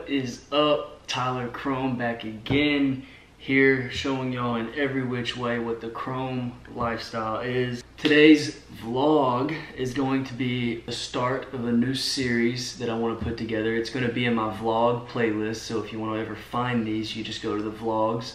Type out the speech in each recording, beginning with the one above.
What is up? Tyler Chrome back again, here showing y'all in every which way what the Chrome lifestyle is. Today's vlog is going to be the start of a new series that I want to put together. It's going to be in my vlog playlist, so if you want to ever find these, you just go to the vlogs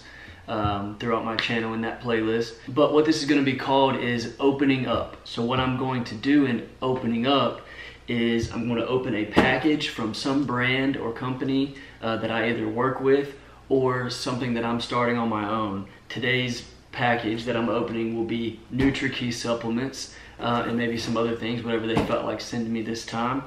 throughout my channel in that playlist. But what this is going to be called is opening up. So what I'm going to do in opening up is I'm going to open a package from some brand or company that I either work with or something that I'm starting on my own. Today's package that I'm opening will be Nutrakey supplements and maybe some other things, whatever they felt like sending me this time.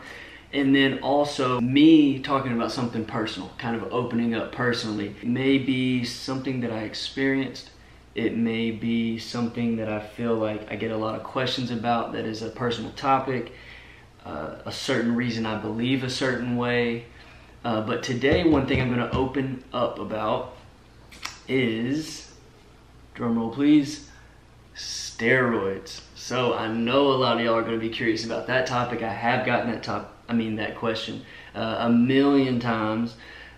And then also me talking about something personal, kind of opening up personally. It may be something that I experienced. It may be something that I feel like I get a lot of questions about that is a personal topic. A certain reason I believe a certain way. But today, one thing I'm going to open up about is, drumroll please, steroids. So I know a lot of y'all are going to be curious about that topic. I have gotten that question a million times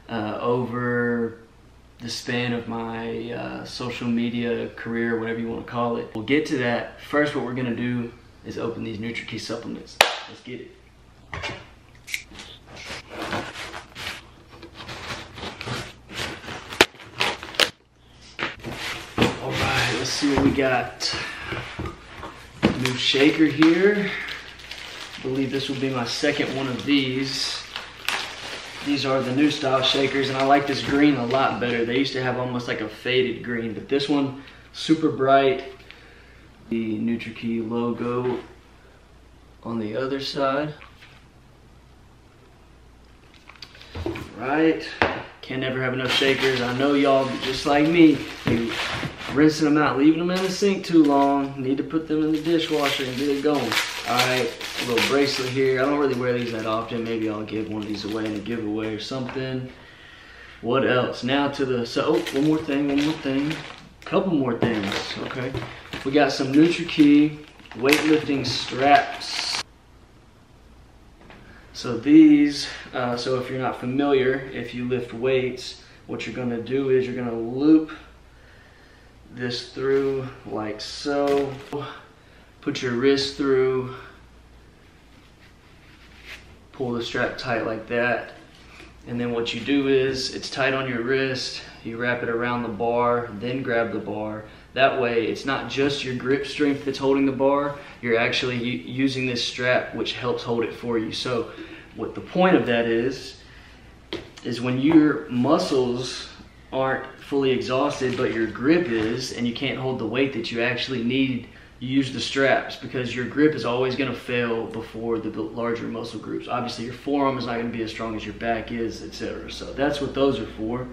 over the span of my social media career, whatever you want to call it. We'll get to that. First, what we're going to do is open these Nutrakey supplements. Let's get it. All right, let's see what we got. New shaker here. I believe this will be my second one of these. These are the new style shakers, and I like this green a lot better. They used to have almost like a faded green, but this one, super bright. The Nutrakey logo on the other side. Right, can't never have enough shakers. I know y'all, just like me, you rinsing them out, leaving them in the sink too long. Need to put them in the dishwasher and get it going. All right, a little bracelet here. I don't really wear these that often. Maybe I'll give one of these away in a giveaway or something. What else? Now to the, one more thing. Couple more things, okay. We got some Nutrakey weightlifting straps. So these, so if you're not familiar, if you lift weights, what you're gonna do is you're gonna loop this through like so. Put your wrist through, pull the strap tight like that. And then what you do is, it's tight on your wrist, you wrap it around the bar, then grab the bar. That way, it's not just your grip strength that's holding the bar, you're actually using this strap which helps hold it for you. So what the point of that is when your muscles aren't fully exhausted, but your grip is, and you can't hold the weight that you actually need, you use the straps, because your grip is always gonna fail before the larger muscle groups. Obviously, your forearm is not gonna be as strong as your back is, etc. So that's what those are for.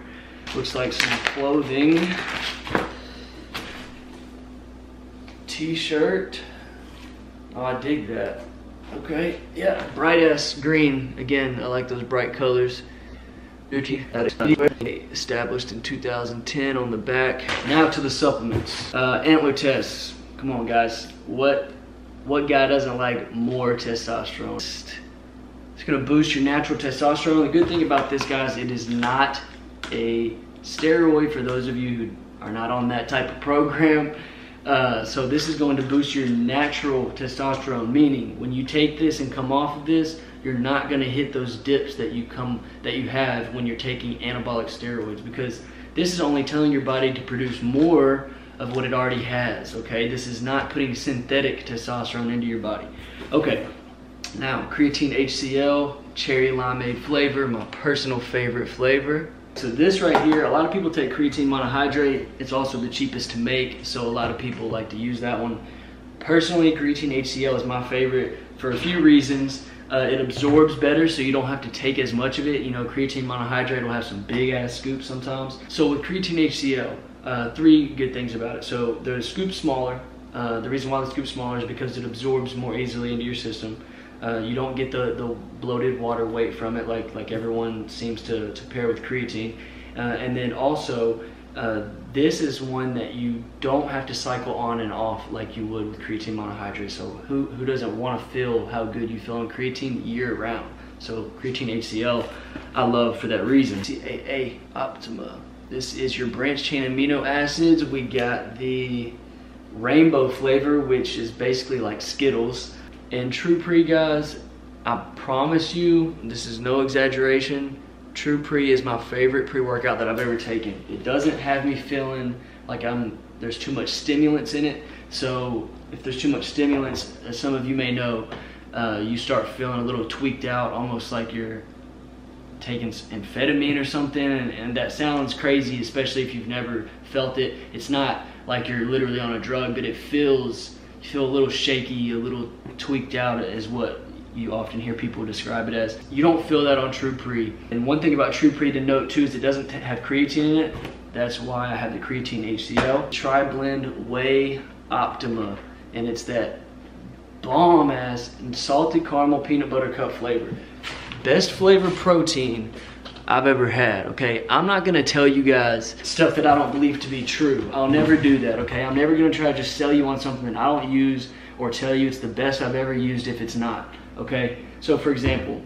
Looks like some clothing. T-shirt. Oh, I dig that. Okay, yeah, bright ass green. Again, I like those bright colors. Established in 2010 on the back. Now to the supplements. Antler tests. Come on, guys. What guy doesn't like more testosterone? It's gonna boost your natural testosterone. The good thing about this, guys, it is not a steroid for those of you who are not on that type of program. So this is going to boost your natural testosterone, meaning when you take this and come off of this, you're not going to hit those dips that you have when you're taking anabolic steroids, because this is only telling your body to produce more of what it already has, okay? This is not putting synthetic testosterone into your body. Okay, now Creatine Hcl, cherry limeade flavor, my personal favorite flavor. So this right here, a lot of people take creatine monohydrate. It's also the cheapest to make, so a lot of people like to use that one. Personally, Creatine Hcl is my favorite for a few reasons. It absorbs better, so you don't have to take as much of it. You know, creatine monohydrate will have some big ass scoops sometimes. So with Creatine Hcl, three good things about it. So the scoop's smaller. The reason why the scoop's smaller is because it absorbs more easily into your system. You don't get the bloated water weight from it like everyone seems to pair with creatine. And then also, this is one that you don't have to cycle on and off like you would with creatine monohydrate. So who doesn't want to feel how good you feel on creatine year round? So Creatine Hcl, I love for that reason. CAA Optima. This is your branched chain amino acids. We got the rainbow flavor, which is basically like Skittles. And TruePre, guys, I promise you, this is no exaggeration, TruePre is my favorite pre-workout that I've ever taken. It doesn't have me feeling like there's too much stimulants in it. So if there's too much stimulants, as some of you may know, you start feeling a little tweaked out, almost like you're taking amphetamine or something. And that sounds crazy, especially if you've never felt it. It's not like you're literally on a drug, but you feel a little shaky, a little tweaked out is what you often hear people describe it as. You don't feel that on TruePre. And one thing about TruePre to note too is it doesn't have creatine in it. That's why I have the Creatine Hcl. Tri-blend Whey Optima, and it's that bomb ass salted caramel peanut butter cup flavor. Best flavor protein I've ever had, okay? I'm not gonna tell you guys stuff that I don't believe to be true. I'll never do that, okay? I'm never gonna try to just sell you on something that I don't use or tell you it's the best I've ever used if it's not, okay? So for example,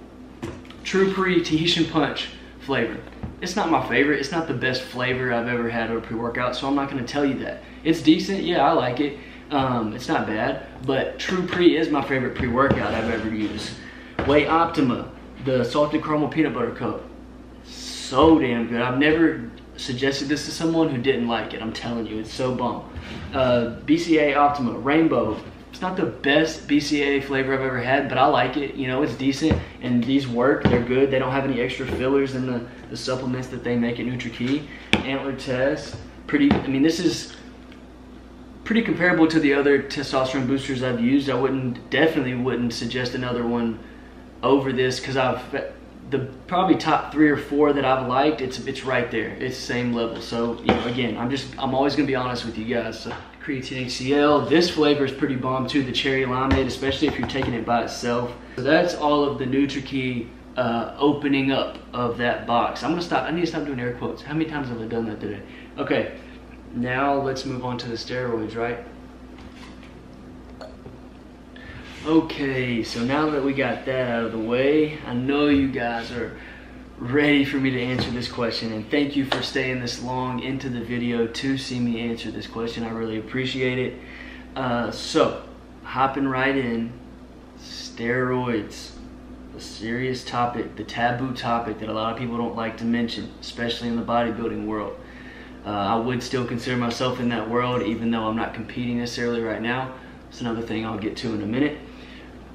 TruePre Tahitian Punch flavor. It's not my favorite. It's not the best flavor I've ever had of a pre-workout, so I'm not gonna tell you that. It's decent, yeah, I like it. It's not bad, but TruePre is my favorite pre-workout I've ever used. Whey Optima, the salted caramel peanut butter cup. So damn good. I've never suggested this to someone who didn't like it. I'm telling you, it's so bomb. BCA Optima, Rainbow. It's not the best BCA flavor I've ever had, but I like it. You know, it's decent, and these work. They're good. They don't have any extra fillers in the supplements that they make at Nutrakey. Antler Test, I mean, this is pretty comparable to the other testosterone boosters I've used. I definitely wouldn't suggest another one over this, because the probably top 3 or 4 that I've liked, it's right there. It's the same level. So, you know, again, I'm always gonna be honest with you guys. So, Creatine Hcl, this flavor is pretty bomb too, the cherry limeade, especially if you're taking it by itself. So that's all of the Nutrakey opening up of that box. I'm gonna stop. I need to stop doing air quotes. How many times have I done that today? Okay, now let's move on to the steroids, right? Okay, so now that we got that out of the way, I know you guys are ready for me to answer this question, and thank you for staying this long into the video to see me answer this question. I really appreciate it. So, hopping right in, steroids, a serious topic, the taboo topic that a lot of people don't like to mention, especially in the bodybuilding world. I would still consider myself in that world, even though I'm not competing necessarily right now. It's another thing I'll get to in a minute.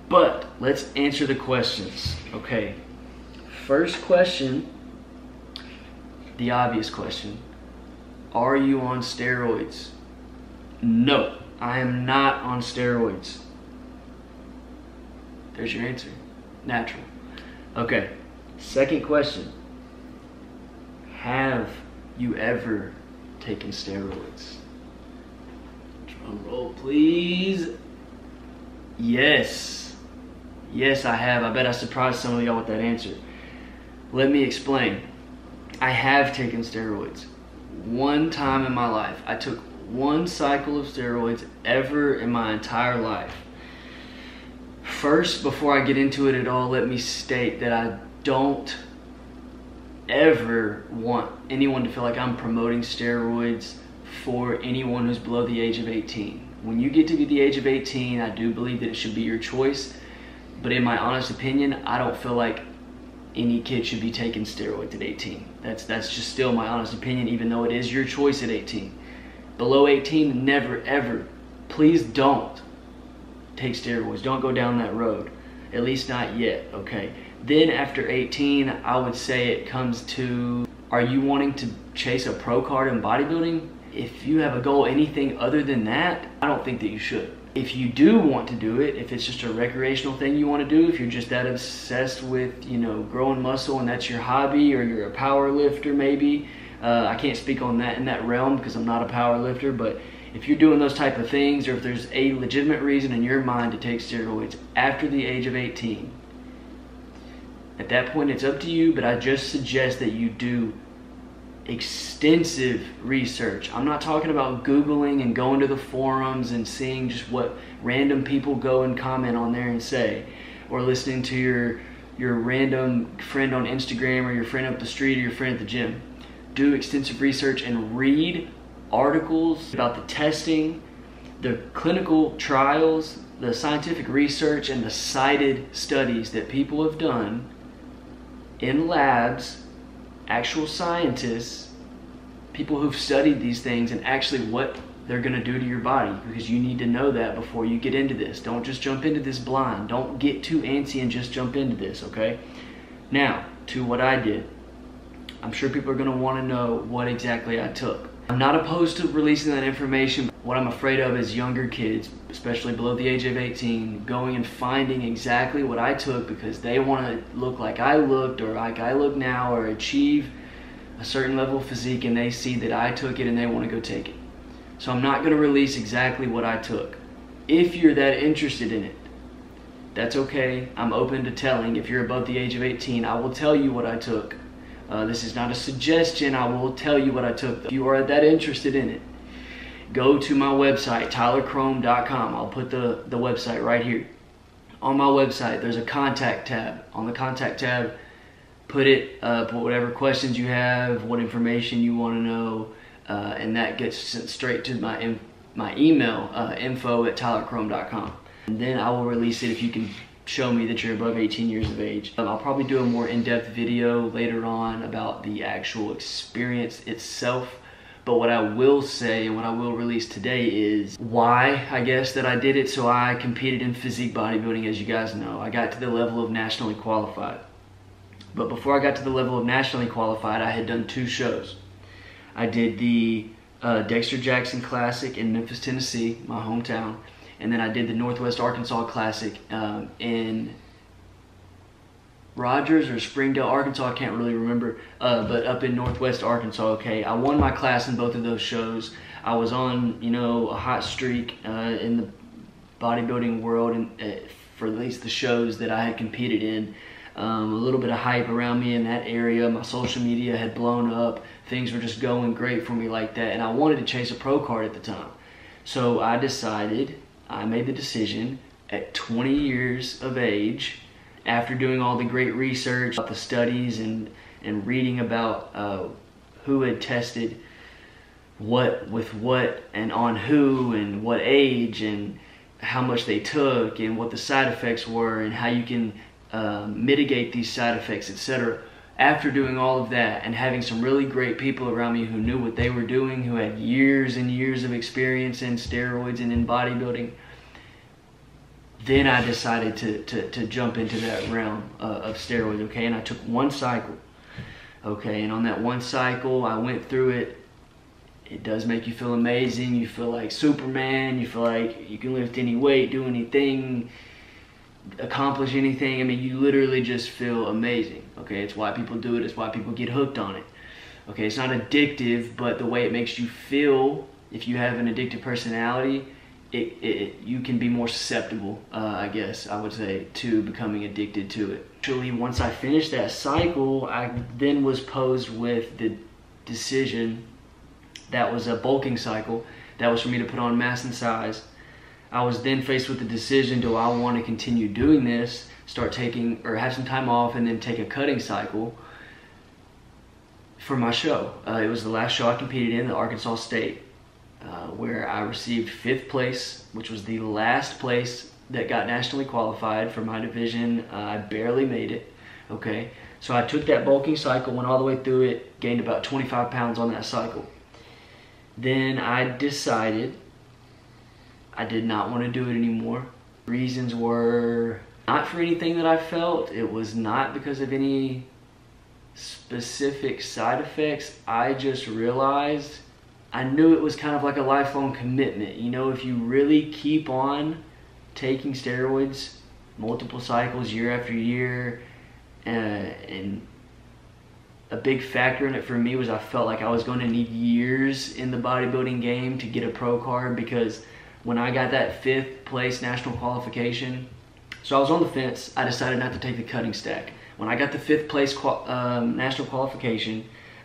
But let's answer the questions, okay? First question, the obvious question. Are you on steroids? No, I am not on steroids. There's your answer. Natural. Okay, second question. Have you ever taken steroids? Drum roll, please. Yes. Yes, I have. I bet I surprised some of y'all with that answer. Let me explain. I have taken steroids. One time in my life. I took one cycle of steroids ever in my entire life. First, before I get into it at all, let me state that I don't ever want anyone to feel like I'm promoting steroids for anyone who's below the age of 18. When you get to be the age of 18, I do believe that it should be your choice. But in my honest opinion, I don't feel like any kid should be taking steroids at 18. That's just still my honest opinion, even though it is your choice at 18. Below 18, never ever, please don't take steroids. Don't go down that road, at least not yet, okay? Then after 18, I would say it comes to, are you wanting to chase a pro card in bodybuilding? If you have a goal anything other than that, I don't think that you should. If you do want to do it, if it's just a recreational thing you want to do, if you're just that obsessed with, you know, growing muscle and that's your hobby, or you're a power lifter maybe, I can't speak on that in that realm because I'm not a power lifter, but if you're doing those type of things, or if there's a legitimate reason in your mind to take steroids after the age of 18, at that point it's up to you, but I just suggest that you do extensive research. I'm not talking about Googling and going to the forums and seeing just what random people go and comment on there and say, or listening to your your random friend on Instagram or your friend up the street or your friend at the gym. Do extensive research and read articles about the testing, the clinical trials, the scientific research, and the cited studies that people have done in labs, actual scientists, people who've studied these things, and actually what they're going to do to your body, because you need to know that before you get into this. Don't just jump into this blind. Don't get too antsy and just jump into this, okay? Now, to what I did. I'm sure people are going to want to know what exactly I took. I'm not opposed to releasing that information. What I'm afraid of is younger kids, especially below the age of 18, going and finding exactly what I took because they want to look like I looked or like I look now or achieve a certain level of physique, and they see that I took it and they want to go take it. So I'm not going to release exactly what I took. If you're that interested in it, that's okay. I'm open to telling. If you're above the age of 18, I will tell you what I took. This is not a suggestion. I will tell you what I took. If you are that interested in it, go to my website, tylerchrome.com. I'll put the website right here. On my website, there's a contact tab. On the contact tab, put whatever questions you have, what information you want to know, and that gets sent straight to my email, info@tylerchrome.com. And then I will release it if you can show me that you're above 18 years of age. I'll probably do a more in-depth video later on about the actual experience itself. But what I will say and what I will release today is why, I guess, that I did it. So I competed in physique bodybuilding, as you guys know. I got to the level of nationally qualified. But before I got to the level of nationally qualified, I had done 2 shows. I did the Dexter Jackson Classic in Memphis, Tennessee, my hometown. And then I did the Northwest Arkansas Classic in Rogers or Springdale, Arkansas. I can't really remember, but up in Northwest Arkansas. Okay, I won my class in both of those shows. I was on, a hot streak in the bodybuilding world, and for at least the shows that I had competed in. A little bit of hype around me in that area. My social media had blown up. Things were just going great for me like that, and I wanted to chase a pro card at the time. So I made the decision at 20 years of age, after doing all the great research about the studies and reading about who had tested what with what and on who and what age and how much they took and what the side effects were and how you can mitigate these side effects, etc. After doing all of that and having some really great people around me who knew what they were doing, who had years and years of experience in steroids and in bodybuilding, then I decided to jump into that realm of steroids, okay? And I took 1 cycle, okay? And on that 1 cycle, I went through it. It does make you feel amazing. You feel like Superman. You feel like you can lift any weight, do anything, accomplish anything. I mean, you literally just feel amazing, okay? It's why people do it. It's why people get hooked on it, okay? It's not addictive, but the way it makes you feel, if you have an addictive personality, you can be more susceptible, I guess I would say, to becoming addicted to it. Actually, once I finished that cycle, I then was posed with the decision that was a bulking cycle. That was for me to put on mass and size. I was then faced with the decision, do I want to continue doing this, start taking, or have some time off and then take a cutting cycle for my show. It was the last show I competed in, the Arkansas State, where I received 5th place, which was the last place that got nationally qualified for my division. I barely made it, okay? So I took that bulking cycle, went all the way through it, gained about 25 pounds on that cycle. Then I decided I did not want to do it anymore. Reasons were not for anything that I felt. It was not because of any specific side effects. I just realized, I knew it was kind of like a lifelong commitment. If you really keep on taking steroids, multiple cycles, year after year, and a big factor in it for me was I felt like I was going to need years in the bodybuilding game to get a pro card, because when I got that 5th place national qualification, so I was on the fence. I decided not to take the cutting stack. When I got the 5th place national qualification,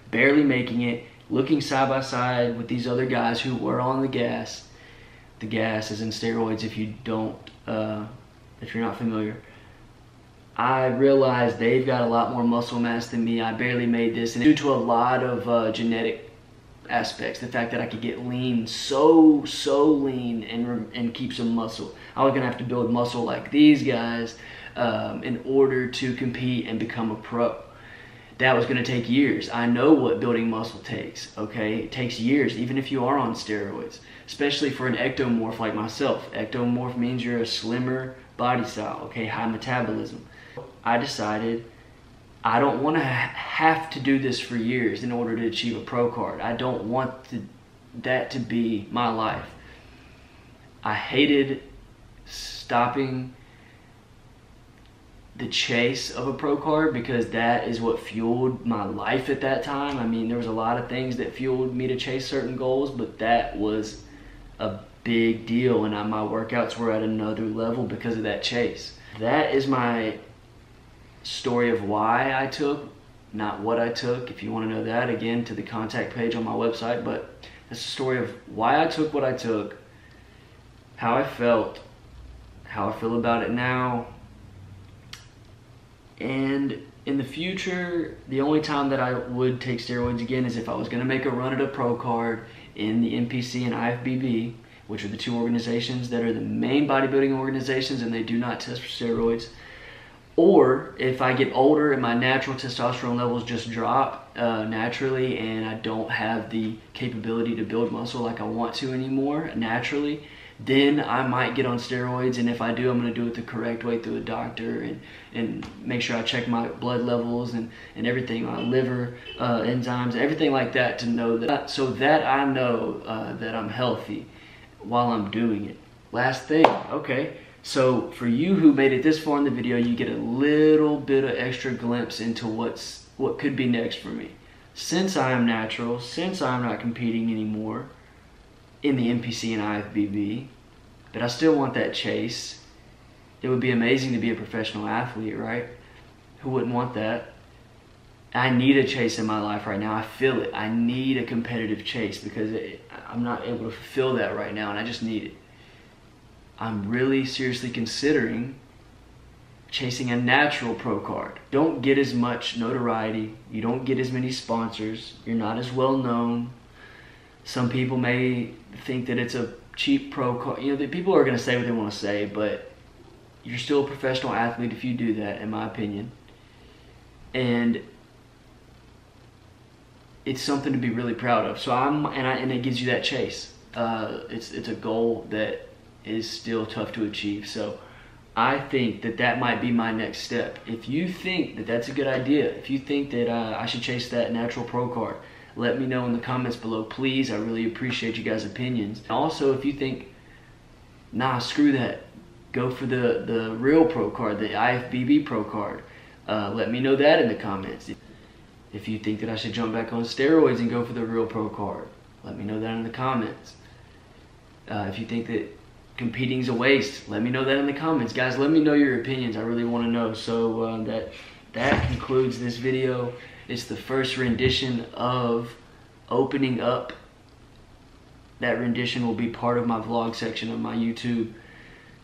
barely making it, looking side by side with these other guys who were on the gas. The gas is in steroids, if you don't, if you're not familiar. I realized they've got a lot more muscle mass than me. I barely made this, and due to a lot of genetic aspects, the fact that I could get lean, so lean, and keep some muscle. I was gonna have to build muscle like these guys in order to compete and become a pro. That was gonna take years. I know what building muscle takes, okay? It takes years, even if you are on steroids, especially for an ectomorph like myself. Ectomorph means you're a slimmer body style, okay? High metabolism. I decided I don't want to have to do this for years in order to achieve a pro card. I don't want that to be my life. I hated stopping the chase of a pro card because that is what fueled my life at that time. I mean, there was a lot of things that fueled me to chase certain goals, but that was a big deal, and my workouts were at another level because of that chase. That is my story of why I took, not what I took. If you want to know that, again, to the contact page on my website. But that's the story of why I took what I took, how I felt, how I feel about it now. And in the future, the only time that I would take steroids again is if I was going to make a run at a pro card in the NPC and IFBB, which are the two organizations that are the main bodybuilding organizations, and they do not test for steroids. Or if I get older and my natural testosterone levels just drop naturally, and I don't have the capability to build muscle like I want to anymore naturally, then I might get on steroids. And if I do, I'm going to do it the correct way through a doctor and make sure I check my blood levels and everything, my liver enzymes, everything like that, to know that, so that I know that I'm healthy while I'm doing it. Last thing, okay, so for you who made it this far in the video, you get a little bit of extra glimpse into what could be next for me. Since I am natural, since I'm not competing anymore in the NPC and IFBB, but I still want that chase. It would be amazing to be a professional athlete, right? Who wouldn't want that? I need a chase in my life right now. I feel it. I need a competitive chase because I'm not able to fulfill that right now, and I just need it. I'm really seriously considering chasing a natural pro card. Don't get as much notoriety. You don't get as many sponsors. You're not as well known. Some people may think that it's a cheap pro card. You know, the people are going to say what they want to say, but you're still a professional athlete if you do that, in my opinion. And it's something to be really proud of. So and it gives you that chase. It's a goal that is still tough to achieve. So I think that might be my next step. If you think that that's a good idea, if you think that I should chase that natural pro card, let me know in the comments below, please. I really appreciate you guys' opinions. Also, if you think, nah, screw that, go for the real pro card, the IFBB pro card, let me know that in the comments. If you think that I should jump back on steroids and go for the real pro card, let me know that in the comments. If you think that competing's a waste, let me know that in the comments. Guys, let me know your opinions. I really want to know. So that concludes this video. It's the first rendition of opening up. That rendition will be part of my vlog section of my YouTube.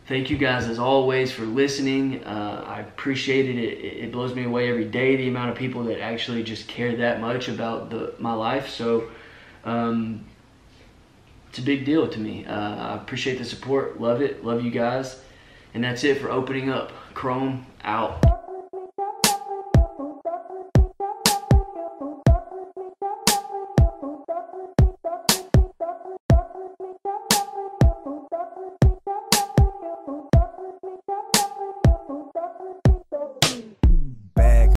Thank you guys as always for listening. I appreciate it. It blows me away every day, the amount of people that actually just care that much about my life. So it's a big deal to me. I appreciate the support. Love it. Love you guys. And that's it for opening up. Chrome out.